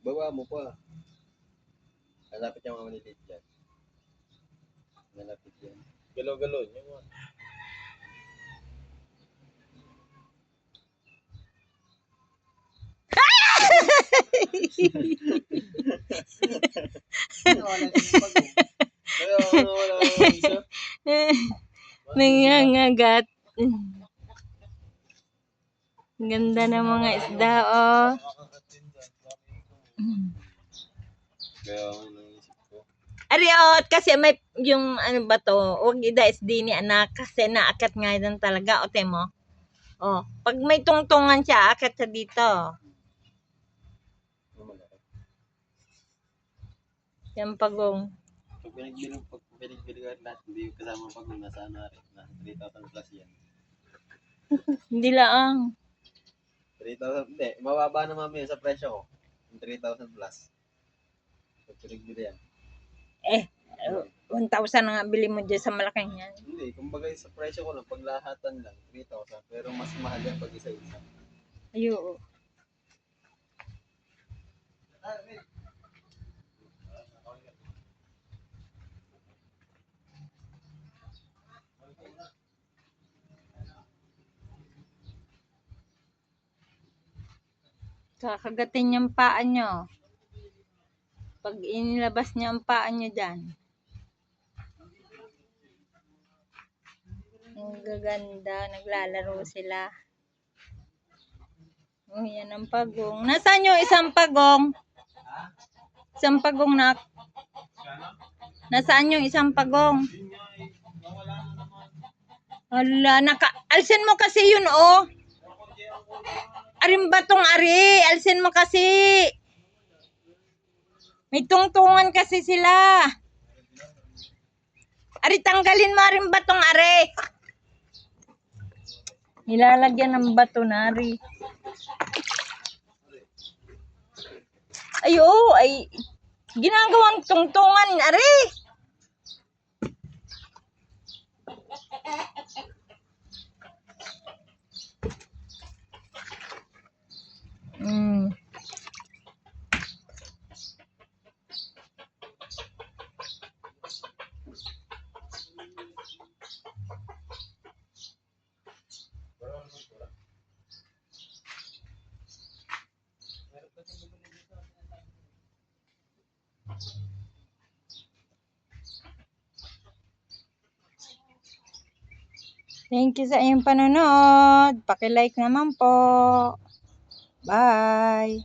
Baba mo pa. Malapit yung mga maliliit dyan. Malapit yan. Galaw-galaw niya mo. Nangangagat. Ganda ng mga isda, oh. Kaya ako naisip ko. Ariot, kasi may yung ano ba to, huwag ida-SD ni anak kasi naakat nga yan talaga, o mo. Oh, pag may tungtungan siya, akat siya dito. Yan pagong. Pag pinagbili ka lahat, hindi kasama pag nasa ano rin, nasa 3,000 plus yan. Hindi lang. 3,000, hindi. Mababa naman yun sa presyo ko. 3,000 plus. Pag pinagbili yan. 1,000 na nga bili mo dyan sa malaking yan. Hindi, kumbaga sa presyo ko lang, paglahatan lang, 3,000. Pero mas mahal yan pag isa-isa. Ayun. Kakagatin yung paa nyo. Pag inilabas niya ang paa nyo dyan. Ang gaganda. Naglalaro sila. Oh, yan ang pagong. Nasaan yung isang pagong? Isang pagong na. Nasaan yung isang pagong? Hala, alsin mo kasi yun, oh. Arim batong ari. Alsin mo kasi. May tungtungan kasi sila. Ari, tanggalin mo arim batong ari. Nilalagyan ng bato na ari. Ay, oh, ay. Ginagawang tungtungan, ari. Thank you sa iyong panonood. Paki-like naman po. Bye.